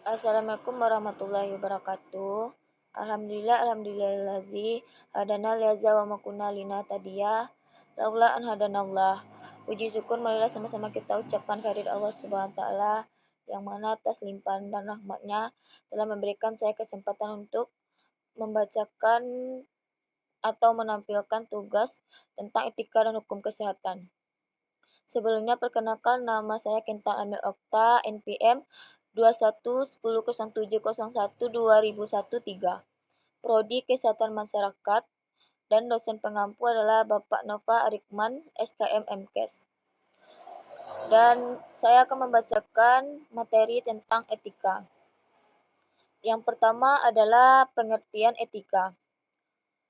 Assalamualaikum warahmatullahi wabarakatuh. Alhamdulillahillazi hadana lihaza wa ma kunna linahtadiya laula an hadanallah. Puji syukur marilah sama-sama kita ucapkan kehadirat Allah Subhanahu wa taala yang mana atas limpahan dan rahmatnya telah memberikan saya kesempatan untuk membacakan atau menampilkan tugas tentang etika dan hukum kesehatan. Sebelumnya perkenalkan, nama saya Kintan Amil Okta, NPM 211007012013, Prodi Kesehatan Masyarakat, dan dosen pengampu adalah Bapak Nova Arikman, SKM MKes. Dan saya akan membacakan materi tentang etika. Yang pertama adalah pengertian etika.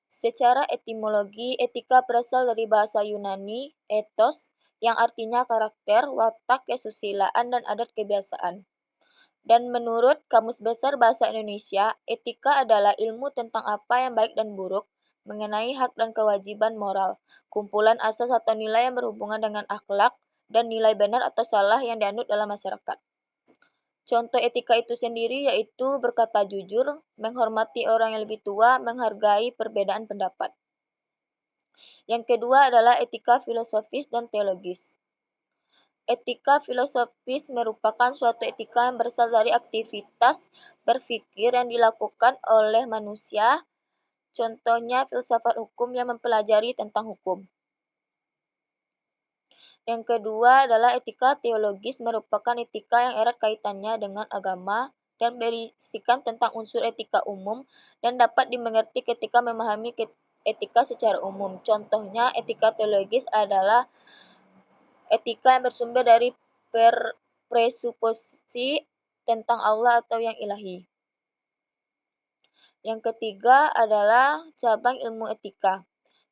Secara etimologi, etika berasal dari bahasa Yunani, ethos, yang artinya karakter, watak, kesusilaan, dan adat kebiasaan. Dan menurut Kamus Besar Bahasa Indonesia, etika adalah ilmu tentang apa yang baik dan buruk, mengenai hak dan kewajiban moral, kumpulan asas atau nilai yang berhubungan dengan akhlak, dan nilai benar atau salah yang dianut dalam masyarakat. Contoh etika itu sendiri yaitu berkata jujur, menghormati orang yang lebih tua, menghargai perbedaan pendapat. Yang kedua adalah etika filosofis dan teologis. Etika filosofis merupakan suatu etika yang berasal dari aktivitas berpikir yang dilakukan oleh manusia, contohnya filsafat hukum yang mempelajari tentang hukum. Yang kedua adalah etika teologis, merupakan etika yang erat kaitannya dengan agama dan berisikan tentang unsur etika umum dan dapat dimengerti ketika memahami etika secara umum. Contohnya etika teologis adalah etika yang bersumber dari presuposisi tentang Allah atau yang ilahi. Yang ketiga adalah cabang ilmu etika.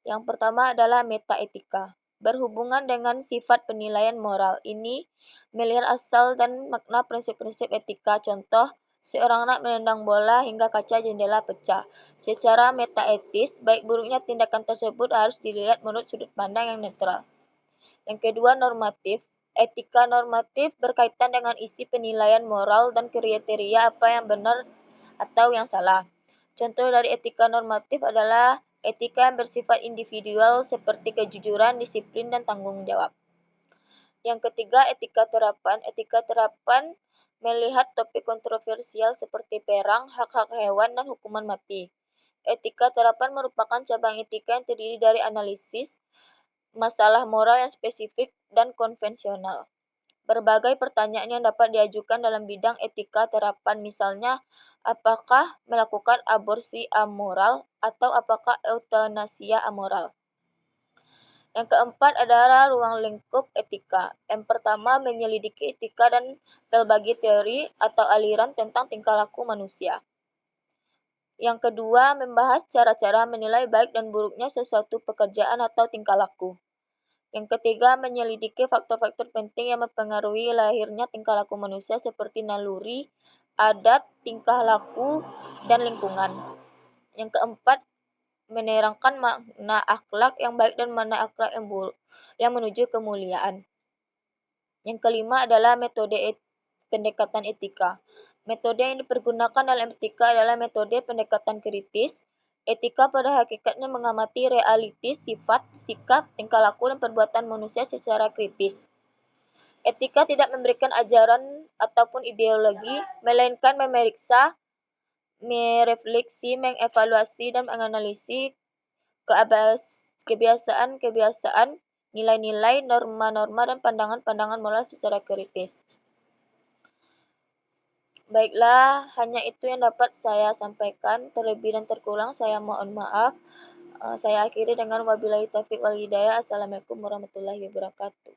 Yang pertama adalah metaetika. Berhubungan dengan sifat penilaian moral. Ini melihat asal dan makna prinsip-prinsip etika. Contoh, seorang anak menendang bola hingga kaca jendela pecah. Secara metaetis, baik buruknya tindakan tersebut harus dilihat menurut sudut pandang yang netral. Yang kedua, normatif. Etika normatif berkaitan dengan isi penilaian moral dan kriteria apa yang benar atau yang salah. Contoh dari etika normatif adalah etika yang bersifat individual seperti kejujuran, disiplin, dan tanggung jawab. Yang ketiga, etika terapan. Etika terapan melihat topik kontroversial seperti perang, hak-hak hewan, dan hukuman mati. Etika terapan merupakan cabang etika yang terdiri dari analisis masalah moral yang spesifik dan konvensional. Berbagai pertanyaan yang dapat diajukan dalam bidang etika terapan, misalnya apakah melakukan aborsi amoral atau apakah eutanasia amoral. Yang keempat adalah ruang lingkup etika. Yang pertama, menyelidiki etika dan berbagai teori atau aliran tentang tingkah laku manusia. Yang kedua, membahas cara-cara menilai baik dan buruknya sesuatu pekerjaan atau tingkah laku. Yang ketiga, menyelidiki faktor-faktor penting yang mempengaruhi lahirnya tingkah laku manusia seperti naluri, adat, tingkah laku, dan lingkungan. Yang keempat, menerangkan makna akhlak yang baik dan makna akhlak yang buruk yang menuju kemuliaan. Yang kelima adalah metode pendekatan etika. Metode yang dipergunakan dalam etika adalah metode pendekatan kritis. Etika pada hakikatnya mengamati realitas, sifat, sikap, tingkah laku, dan perbuatan manusia secara kritis. Etika tidak memberikan ajaran ataupun ideologi, melainkan memeriksa, merefleksi, mengevaluasi, dan menganalisis kebiasaan-kebiasaan, nilai-nilai, norma-norma, dan pandangan-pandangan moral secara kritis. Baiklah, hanya itu yang dapat saya sampaikan. Terlebih dan terkurang saya mohon maaf. Saya akhiri dengan wabillahi taufiq wal hidayah. Assalamualaikum warahmatullahi wabarakatuh.